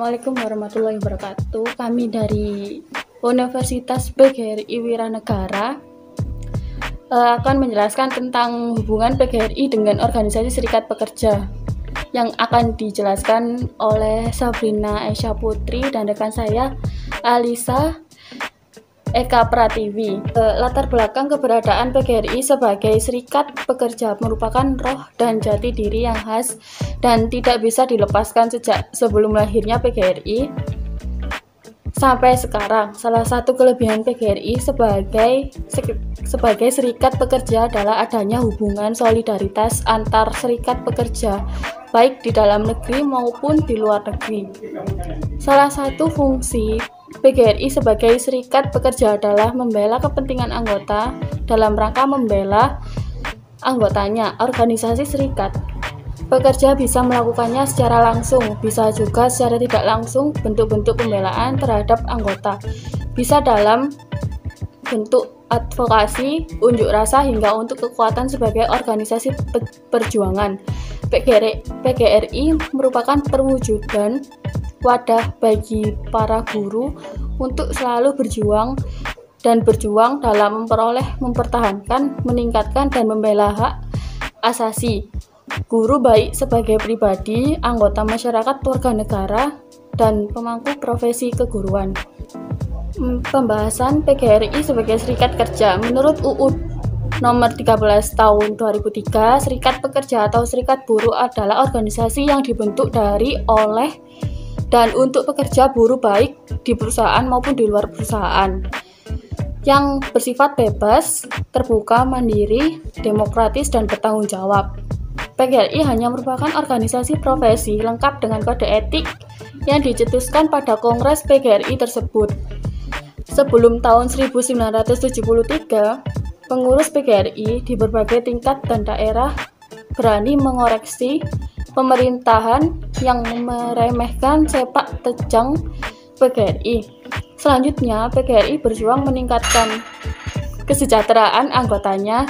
Assalamualaikum warahmatullahi wabarakatuh. Kami dari Universitas PGRI Wiranegara akan menjelaskan tentang hubungan PGRI dengan organisasi serikat pekerja yang akan dijelaskan oleh Sabrina Aisyah Putri dan rekan saya Alisa Eka Pratiwi. Latar belakang keberadaan PGRI sebagai serikat pekerja merupakan roh dan jati diri yang khas dan tidak bisa dilepaskan sejak sebelum lahirnya PGRI sampai sekarang. Salah satu kelebihan PGRI sebagai serikat pekerja adalah adanya hubungan solidaritas antar serikat pekerja, baik di dalam negeri maupun di luar negeri. Salah satu fungsi PGRI sebagai serikat pekerja adalah membela kepentingan anggota dalam rangka membela anggotanya. Organisasi serikat pekerja bisa melakukannya secara langsung, bisa juga secara tidak langsung. Bentuk-bentuk pembelaan terhadap anggota bisa dalam bentuk advokasi, unjuk rasa, hingga untuk kekuatan sebagai organisasi perjuangan. PGRI merupakan perwujudan wadah bagi para guru untuk selalu berjuang dalam mempertahankan, meningkatkan, dan membela hak asasi guru baik sebagai pribadi, anggota masyarakat, warga negara, dan pemangku profesi keguruan. Pembahasan PGRI sebagai serikat kerja. Menurut UU Nomor 13 Tahun 2003, serikat pekerja atau serikat buruh adalah organisasi yang dibentuk dari, oleh, dan untuk pekerja buruh baik di perusahaan maupun di luar perusahaan, yang bersifat bebas, terbuka, mandiri, demokratis, dan bertanggung jawab. PGRI hanya merupakan organisasi profesi lengkap dengan kode etik yang dicetuskan pada Kongres PGRI tersebut. Sebelum tahun 1973, pengurus PGRI di berbagai tingkat dan daerah berani mengoreksi pemerintahan yang meremehkan sepak terjang PGRI. Selanjutnya, PGRI berjuang meningkatkan kesejahteraan anggotanya.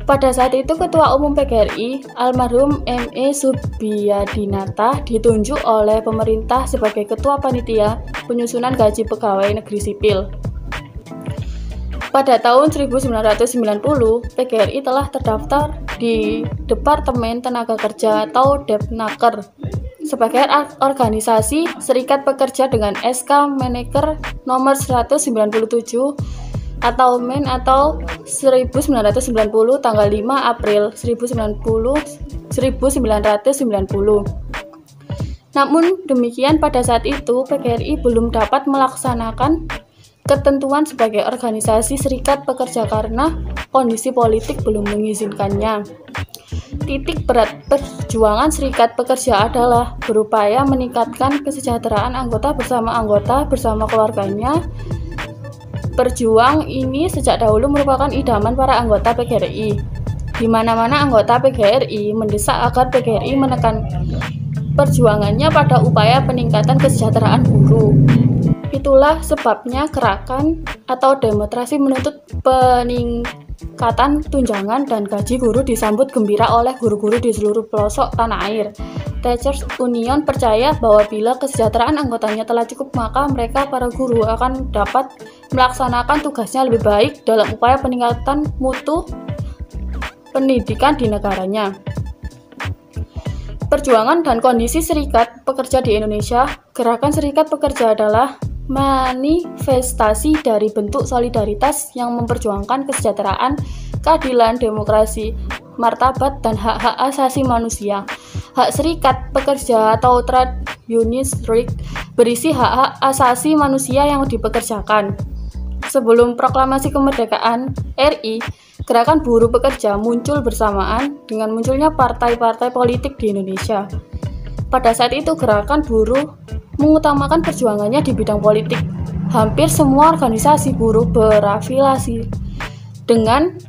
Pada saat itu, Ketua Umum PGRI, almarhum M.E. Subiyadinata, ditunjuk oleh pemerintah sebagai Ketua Panitia Penyusunan Gaji Pegawai Negeri Sipil. Pada tahun 1990, PGRI telah terdaftar di Departemen Tenaga Kerja atau Depnaker sebagai organisasi serikat pekerja dengan SK Menaker nomor 197 atau Men atau 1990 tanggal 5 April 1990. Namun demikian, pada saat itu PGRI belum dapat melaksanakan ketentuan sebagai organisasi serikat pekerja karena kondisi politik belum mengizinkannya. Titik berat perjuangan serikat pekerja adalah berupaya meningkatkan kesejahteraan anggota bersama keluarganya. Perjuang ini sejak dahulu merupakan idaman para anggota PGRI. Di mana-mana anggota PGRI mendesak agar PGRI menekan perjuangannya pada upaya peningkatan kesejahteraan buruh. Itulah sebabnya gerakan atau demonstrasi menuntut peningkatan tunjangan dan gaji guru disambut gembira oleh guru-guru di seluruh pelosok tanah air. Teachers Union percaya bahwa bila kesejahteraan anggotanya telah cukup, maka mereka para guru akan dapat melaksanakan tugasnya lebih baik dalam upaya peningkatan mutu pendidikan di negaranya. Perjuangan dan kondisi serikat pekerja di Indonesia. Gerakan serikat pekerja adalah manifestasi dari bentuk solidaritas yang memperjuangkan kesejahteraan, keadilan, demokrasi, martabat, dan hak-hak asasi manusia. Hak serikat pekerja atau trade unionist berisi hak-hak asasi manusia yang dipekerjakan. Sebelum proklamasi kemerdekaan RI, gerakan buruh pekerja muncul bersamaan dengan munculnya partai-partai politik di Indonesia. Pada saat itu, gerakan buruh mengutamakan perjuangannya di bidang politik. Hampir semua organisasi buruh berafiliasi dengan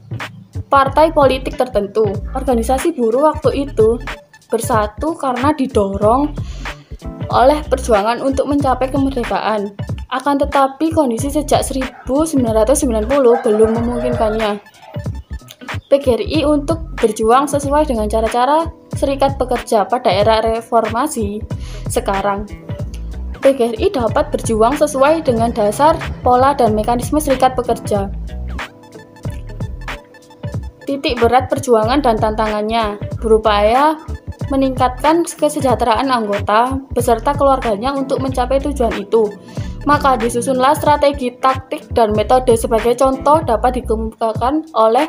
partai politik tertentu. Organisasi buruh waktu itu bersatu karena didorong oleh perjuangan untuk mencapai kemerdekaan. Akan tetapi kondisi sejak 1990 belum memungkinkannya PGRI untuk berjuang sesuai dengan cara-cara serikat pekerja pada era reformasi sekarang. PGRI dapat berjuang sesuai dengan dasar, pola, dan mekanisme serikat pekerja. Titik berat perjuangan dan tantangannya berupaya meningkatkan kesejahteraan anggota beserta keluarganya untuk mencapai tujuan itu. Maka disusunlah strategi, taktik, dan metode. Sebagai contoh dapat dikemukakan oleh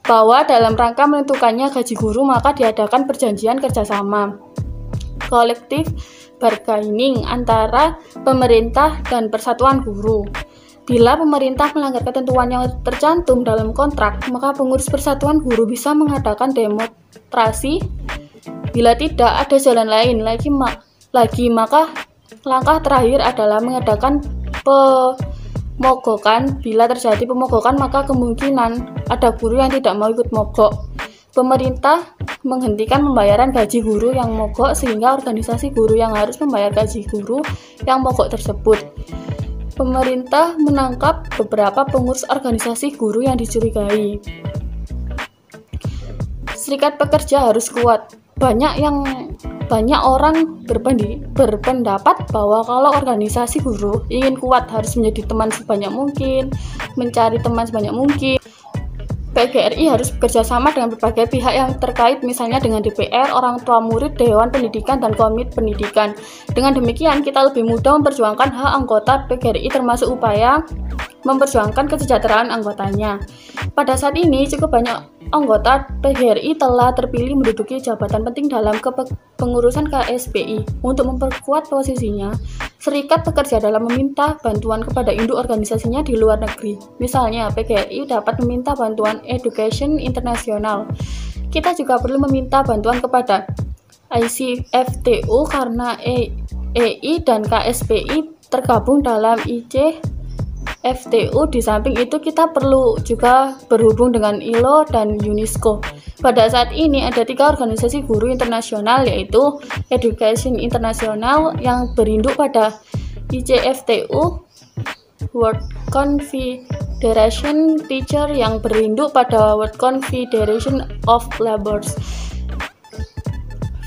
bahwa dalam rangka menentukannya gaji guru maka diadakan perjanjian kerjasama kolektif bargaining antara pemerintah dan persatuan guru. Bila pemerintah melanggar ketentuan yang tercantum dalam kontrak, maka pengurus persatuan guru bisa mengadakan demonstrasi. Bila tidak ada jalan lain lagi maka langkah terakhir adalah mengadakan pemogokan. Bila terjadi pemogokan, maka kemungkinan ada guru yang tidak mau ikut mogok. Pemerintah menghentikan pembayaran gaji guru yang mogok sehingga organisasi guru yang harus membayar gaji guru yang mogok tersebut. Pemerintah menangkap beberapa pengurus organisasi guru yang dicurigai. Serikat pekerja harus kuat. Banyak orang berpendapat bahwa kalau organisasi guru ingin kuat harus menjadi teman sebanyak mungkin, mencari teman sebanyak mungkin. PGRI harus bekerja sama dengan berbagai pihak yang terkait, misalnya dengan DPR, orang tua murid, Dewan Pendidikan, dan Komite Pendidikan. Dengan demikian, kita lebih mudah memperjuangkan hak anggota PGRI termasuk upaya memperjuangkan kesejahteraan anggotanya. Pada saat ini, cukup banyak anggota PGRI telah terpilih menduduki jabatan penting dalam kepengurusan KSPI. Untuk memperkuat posisinya, serikat pekerja dalam meminta bantuan kepada induk organisasinya di luar negeri. Misalnya, PGRI dapat meminta bantuan Education International. Kita juga perlu meminta bantuan kepada ICFTU karena EI dan KSPI tergabung dalam ICFTU. Di samping itu kita perlu juga berhubung dengan ILO dan UNESCO. Pada saat ini ada 3 organisasi guru internasional, yaitu Education International yang berinduk pada ICFTU, World Confederation Teacher yang berinduk pada World Confederation of Laborers,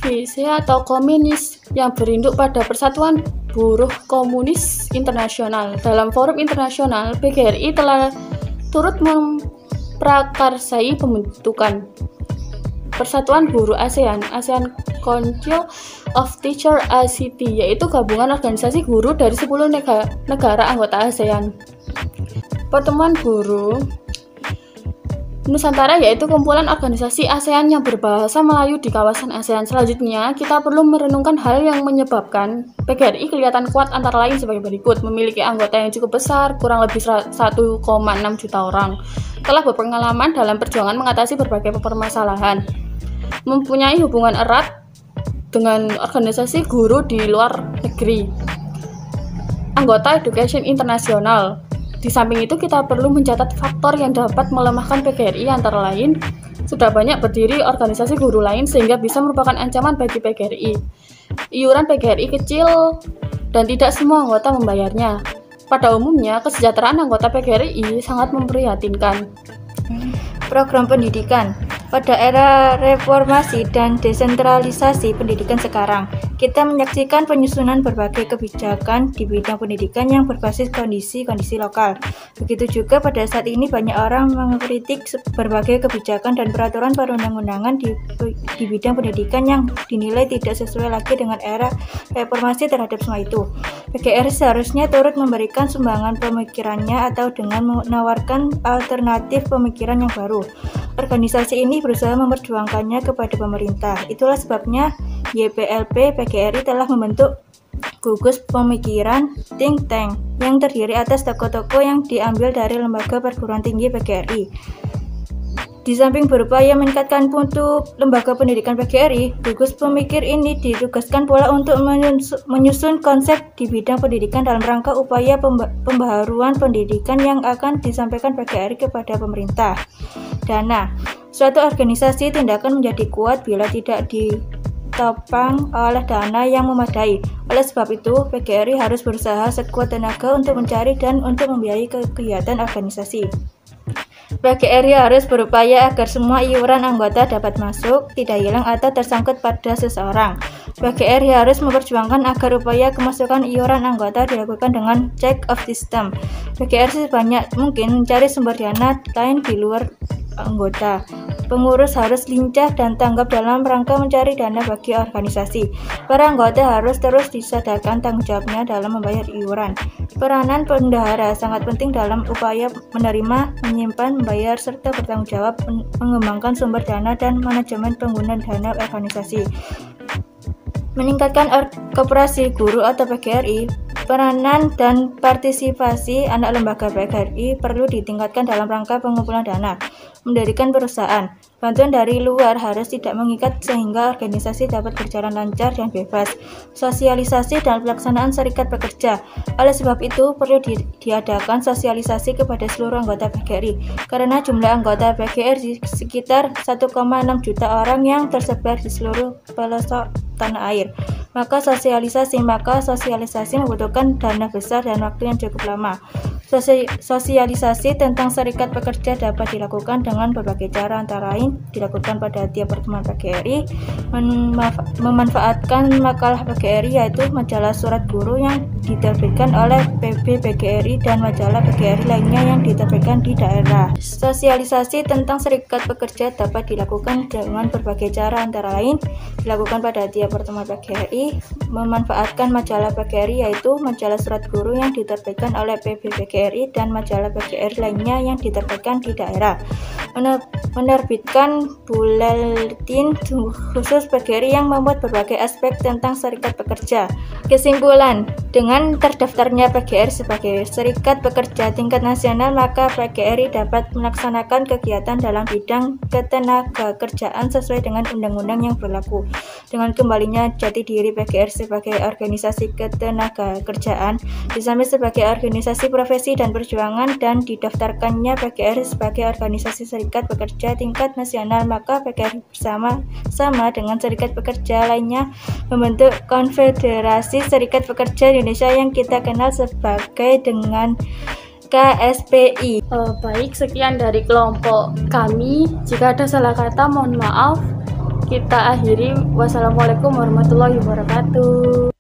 VC atau Komunis yang berinduk pada Persatuan Buruh Komunis Internasional. Dalam forum internasional, PGRI telah turut memprakarsai pembentukan Persatuan Guru ASEAN, ASEAN Council of Teacher ACT, yaitu gabungan organisasi guru dari 10 negara anggota ASEAN. Pertemuan Guru Nusantara yaitu kumpulan organisasi ASEAN yang berbahasa Melayu di kawasan ASEAN. Selanjutnya, kita perlu merenungkan hal yang menyebabkan PGRI kelihatan kuat, antara lain sebagai berikut. Memiliki anggota yang cukup besar, kurang lebih 1,6 juta orang. Telah berpengalaman dalam perjuangan mengatasi berbagai permasalahan. Mempunyai hubungan erat dengan organisasi guru di luar negeri. Anggota Education International. Di samping itu, kita perlu mencatat faktor yang dapat melemahkan PGRI, antara lain sudah banyak berdiri organisasi guru lain sehingga bisa merupakan ancaman bagi PGRI. Iuran PGRI kecil dan tidak semua anggota membayarnya. Pada umumnya, kesejahteraan anggota PGRI sangat memprihatinkan. Program pendidikan. Pada era reformasi dan desentralisasi pendidikan sekarang, kita menyaksikan penyusunan berbagai kebijakan di bidang pendidikan yang berbasis kondisi lokal. Begitu juga pada saat ini banyak orang mengkritik berbagai kebijakan dan peraturan perundang-undangan di bidang pendidikan yang dinilai tidak sesuai lagi dengan era reformasi terhadap semua itu. PGRI seharusnya turut memberikan sumbangan pemikirannya atau dengan menawarkan alternatif pemikiran yang baru. Organisasi ini berusaha memperjuangkannya kepada pemerintah. Itulah sebabnya YPLP PGRI telah membentuk gugus pemikiran think tank yang terdiri atas tokoh-tokoh yang diambil dari lembaga perguruan tinggi PGRI. Di samping berupaya meningkatkan mutu lembaga pendidikan PGRI, gugus pemikir ini ditugaskan pula untuk menyusun konsep di bidang pendidikan dalam rangka upaya pembaharuan pendidikan yang akan disampaikan PGRI kepada pemerintah. Dana. Suatu organisasi tindakan menjadi kuat bila tidak ditopang oleh dana yang memadai. Oleh sebab itu, PGRI harus berusaha sekuat tenaga untuk mencari dan untuk membiayai kegiatan organisasi. PGRI harus berupaya agar semua iuran anggota dapat masuk, tidak hilang atau tersangkut pada seseorang. PGRI harus memperjuangkan agar upaya kemasukan iuran anggota dilakukan dengan check of system. PGRI sebanyak mungkin mencari sumber dana lain di luar anggota. Pengurus harus lincah dan tanggap dalam rangka mencari dana bagi organisasi. Para anggota harus terus disadarkan tanggung jawabnya dalam membayar iuran. Peranan bendahara sangat penting dalam upaya menerima, menyimpan, membayar, serta bertanggung jawab mengembangkan sumber dana dan manajemen penggunaan dana organisasi. Meningkatkan koperasi guru atau PGRI. Peranan dan partisipasi anak lembaga PGRI perlu ditingkatkan dalam rangka pengumpulan dana. Mendirikan perusahaan. Bantuan dari luar harus tidak mengikat sehingga organisasi dapat berjalan lancar dan bebas. Sosialisasi dan pelaksanaan serikat pekerja. Oleh sebab itu, perlu diadakan sosialisasi kepada seluruh anggota PGRI karena jumlah anggota PGRI sekitar 1,6 juta orang yang tersebar di seluruh pelosok tanah air. Maka sosialisasi membutuhkan dana besar dan waktu yang cukup lama. Sosialisasi tentang serikat pekerja dapat dilakukan dengan berbagai cara, antara lain dilakukan pada tiap pertemuan PGRI, memanfaatkan makalah PGRI yaitu majalah surat guru yang diterbitkan oleh PB PGRI dan majalah PGRI lainnya yang diterbitkan di daerah. Sosialisasi tentang serikat pekerja dapat dilakukan dengan berbagai cara, antara lain dilakukan pada tiap pertemuan PGRI, memanfaatkan majalah PGRI yaitu majalah surat guru yang diterbitkan oleh PB PGRI dan majalah PGRI lainnya yang diterbitkan di daerah. Menerbitkan buletin khusus PGRI yang memuat berbagai aspek tentang serikat pekerja. Kesimpulan, dengan terdaftarnya PGRI sebagai serikat pekerja tingkat nasional, maka PGRI dapat melaksanakan kegiatan dalam bidang ketenagakerjaan sesuai dengan undang-undang yang berlaku. Dengan kembalinya jati diri PGRI sebagai organisasi ketenagakerjaan, disamping sebagai organisasi profesi dan perjuangan, dan didaftarkannya PGRI sebagai organisasi serikat pekerja tingkat nasional, maka PGRI bersama-sama dengan serikat pekerja lainnya membentuk Konfederasi Serikat Pekerja Indonesia yang kita kenal sebagai dengan KSPI. Baik, sekian dari kelompok kami. Jika ada salah kata, mohon maaf. Kita akhiri. Wassalamualaikum warahmatullahi wabarakatuh.